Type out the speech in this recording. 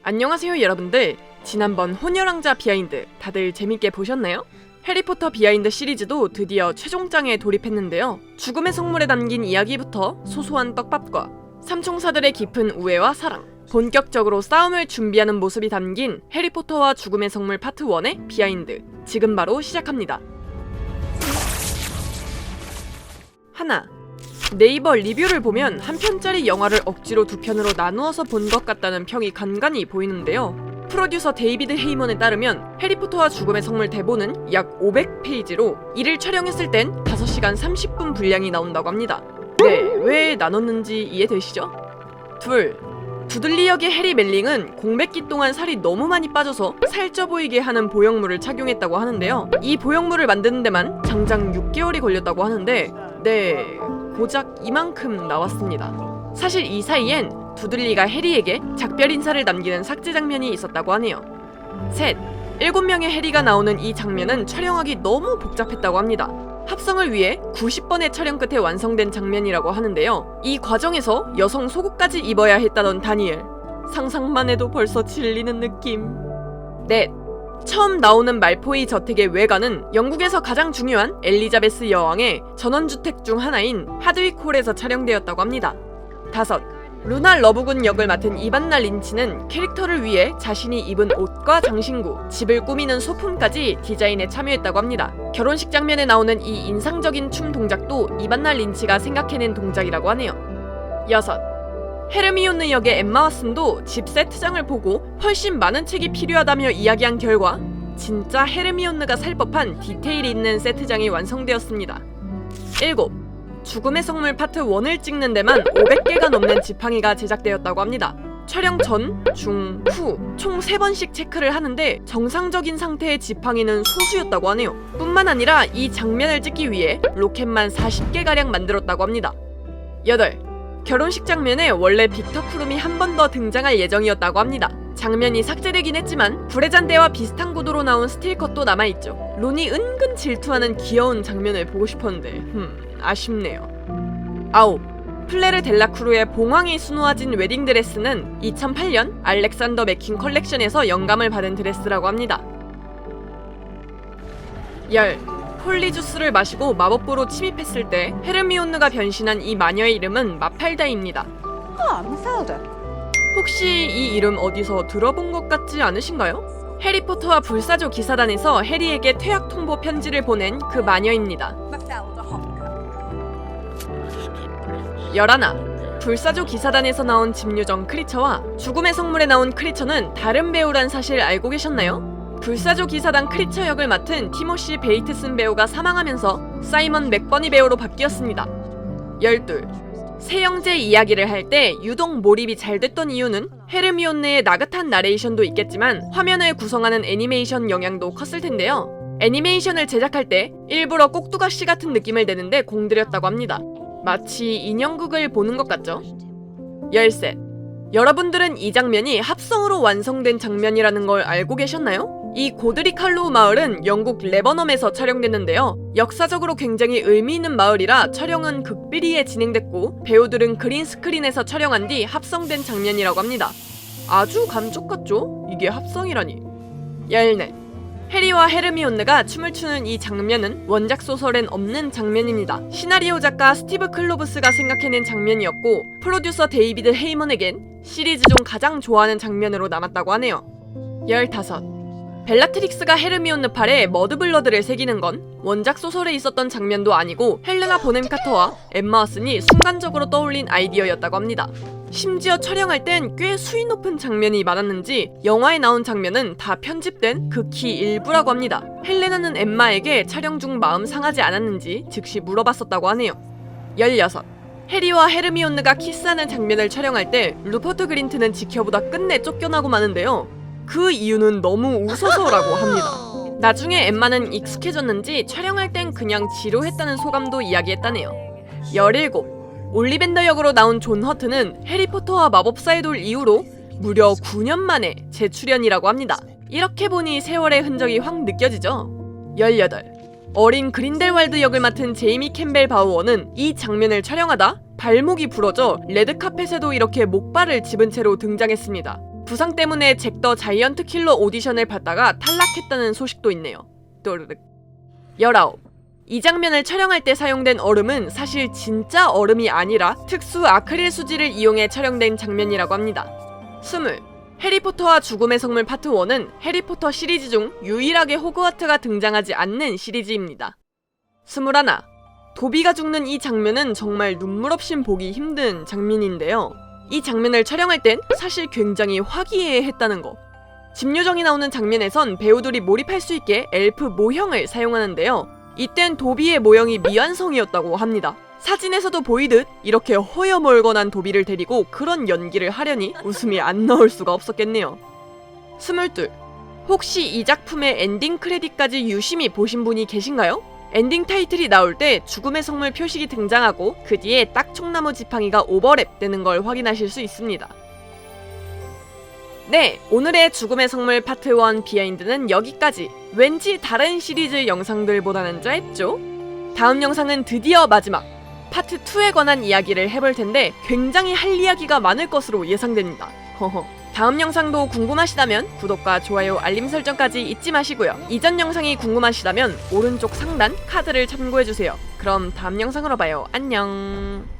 안녕하세요 여러분들. 지난번 혼혈왕자 비하인드 다들 재밌게 보셨나요? 해리포터 비하인드 시리즈도 드디어 최종장에 돌입했는데요. 죽음의 성물에 담긴 이야기부터 소소한 떡밥과 삼총사들의 깊은 우애와 사랑, 본격적으로 싸움을 준비하는 모습이 담긴 해리포터와 죽음의 성물 파트 1의 비하인드, 지금 바로 시작합니다. 하나, 네이버 리뷰를 보면 한 편짜리 영화를 억지로 두 편으로 나누어서 본 것 같다는 평이 간간히 보이는데요. 프로듀서 데이비드 헤이먼에 따르면 해리포터와 죽음의 성물 대본은 약 500페이지로 이를 촬영했을 땐 5시간 30분 분량이 나온다고 합니다. 네, 왜 나눴는지 이해되시죠? 둘, 두들리 역의 해리 멜링은 공백기 동안 살이 너무 많이 빠져서 살쪄 보이게 하는 보형물을 착용했다고 하는데요. 이 보형물을 만드는 데만 장장 6개월이 걸렸다고 하는데 네, 고작 이만큼 나왔습니다. 사실 이 사이엔 두들리가 해리에게 작별 인사를 남기는 삭제 장면이 있었다고 하네요. 셋, 7명의 해리가 나오는 이 장면은 촬영하기 너무 복잡했다고 합니다. 합성을 위해 90번의 촬영 끝에 완성된 장면이라고 하는데요. 이 과정에서 여성 속옷까지 입어야 했다던 다니엘. 상상만 해도 벌써 질리는 느낌. 넷, 처음 나오는 말포이 저택의 외관은 영국에서 가장 중요한 엘리자베스 여왕의 전원주택 중 하나인 하드윅 홀에서 촬영되었다고 합니다. 다섯, 루나 러브군 역을 맡은 이반나 린치는 캐릭터를 위해 자신이 입은 옷과 장신구, 집을 꾸미는 소품까지 디자인에 참여했다고 합니다. 결혼식 장면에 나오는 이 인상적인 춤 동작도 이반나 린치가 생각해낸 동작이라고 하네요. 여섯, 헤르미온느 역의 엠마 왓슨도 집 세트장을 보고 훨씬 많은 책이 필요하다며 이야기한 결과 진짜 헤르미온느가 살 법한 디테일이 있는 세트장이 완성되었습니다. 7. 죽음의 성물 파트 1을 찍는 데만 500개가 넘는 지팡이가 제작되었다고 합니다. 촬영 전, 중, 후 총 3번씩 체크를 하는데 정상적인 상태의 지팡이는 소수였다고 하네요. 뿐만 아니라 이 장면을 찍기 위해 로켓만 40개가량 만들었다고 합니다. 8. 결혼식 장면에 원래 빅터 크룸이 한 번 더 등장할 예정이었다고 합니다. 장면이 삭제되긴 했지만 불의 잔대와 비슷한 구도로 나온 스틸컷도 남아있죠. 론이 은근 질투하는 귀여운 장면을 보고 싶었는데 아쉽네요. 9. 플레르 델라크루의 봉황이 수놓아진 웨딩드레스는 2008년 알렉산더 맥퀸 컬렉션에서 영감을 받은 드레스라고 합니다. 10. 홀리 주스를 마시고 마법부로 침입했을 때 헤르미온느가 변신한 이 마녀의 이름은 마팔다입니다. 혹시 이 이름 어디서 들어본 것 같지 않으신가요? 해리포터와 불사조 기사단에서 해리에게 퇴학 통보 편지를 보낸 그 마녀입니다. 11. 불사조 기사단에서 나온 집요정 크리처와 죽음의 성물에 나온 크리처는 다른 배우란 사실 알고 계셨나요? 불사조 기사단 크리처 역을 맡은 티모시 베이트슨 배우가 사망하면서 사이먼 맥버니 배우로 바뀌었습니다. 12. 세 형제 이야기를 할 때 유독 몰입이 잘 됐던 이유는 헤르미온느의 나긋한 나레이션도 있겠지만 화면을 구성하는 애니메이션 영향도 컸을 텐데요. 애니메이션을 제작할 때 일부러 꼭두각시 같은 느낌을 내는데 공들였다고 합니다. 마치 인형극을 보는 것 같죠? 13. 여러분들은 이 장면이 합성으로 완성된 장면이라는 걸 알고 계셨나요? 이 고드릭 할로우 마을은 영국 레버넘에서 촬영됐는데요. 역사적으로 굉장히 의미 있는 마을이라 촬영은 극비리에 진행됐고 배우들은 그린 스크린에서 촬영한 뒤 합성된 장면이라고 합니다. 아주 감쪽 같죠? 이게 합성이라니. 14. 해리와 헤르미온느가 춤을 추는 이 장면은 원작 소설엔 없는 장면입니다. 시나리오 작가 스티브 클로브스가 생각해낸 장면이었고 프로듀서 데이비드 헤이먼에겐 시리즈 중 가장 좋아하는 장면으로 남았다고 하네요. 15. 벨라트릭스가 헤르미온느 팔에 머드블러드를 새기는 건 원작 소설에 있었던 장면도 아니고 헬레나 보넴 카터와 엠마 왓슨이 순간적으로 떠올린 아이디어였다고 합니다. 심지어 촬영할 땐 꽤 수위 높은 장면이 많았는지 영화에 나온 장면은 다 편집된 극히 일부라고 합니다. 헬레나는 엠마에게 촬영 중 마음 상하지 않았는지 즉시 물어봤었다고 하네요. 16. 해리와 헤르미온느가 키스하는 장면을 촬영할 때 루퍼트 그린트는 지켜보다 끝내 쫓겨나고 마는데요. 그 이유는 너무 웃어서라고 합니다. 나중에 엠마는 익숙해졌는지 촬영할 땐 그냥 지루했다는 소감도 이야기했다네요. 17. 올리벤더 역으로 나온 존 허트는 해리포터와 마법사의 돌 이후로 무려 9년 만에 재출연이라고 합니다. 이렇게 보니 세월의 흔적이 확 느껴지죠? 18. 어린 그린델왈드 역을 맡은 제이미 캠벨 바우어는 이 장면을 촬영하다 발목이 부러져 레드카펫에도 이렇게 목발을 집은 채로 등장했습니다. 부상 때문에 잭 더 자이언트 킬러 오디션을 받다가 탈락했다는 소식도 있네요. 또르륵. 19. 이 장면을 촬영할 때 사용된 얼음은 사실 진짜 얼음이 아니라 특수 아크릴 수지를 이용해 촬영된 장면이라고 합니다. 20. 해리포터와 죽음의 성물 파트 1은 해리포터 시리즈 중 유일하게 호그와트가 등장하지 않는 시리즈입니다. 21. 도비가 죽는 이 장면은 정말 눈물 없인 보기 힘든 장면인데요. 이 장면을 촬영할 땐 사실 굉장히 화기애애했다는 거. 집 요정이 나오는 장면에선 배우들이 몰입할 수 있게 엘프 모형을 사용하는데요. 이땐 도비의 모형이 미완성이었다고 합니다. 사진에서도 보이듯 이렇게 허여멀건한 도비를 데리고 그런 연기를 하려니 웃음이 안 나올 수가 없었겠네요. 22. 혹시 이 작품의 엔딩 크레딧까지 유심히 보신 분이 계신가요? 엔딩 타이틀이 나올 때 죽음의 성물 표식이 등장하고 그 뒤에 딱총나무 지팡이가 오버랩 되는 걸 확인하실 수 있습니다. 네, 오늘의 죽음의 성물 파트 1 비하인드는 여기까지. 왠지 다른 시리즈 영상들보다는 짧죠? 다음 영상은 드디어 마지막 파트 2에 관한 이야기를 해볼 텐데 굉장히 할 이야기가 많을 것으로 예상됩니다. 다음 영상도 궁금하시다면 구독과 좋아요, 알림 설정까지 잊지 마시고요. 이전 영상이 궁금하시다면 오른쪽 상단 카드를 참고해주세요. 그럼 다음 영상으로 봐요. 안녕.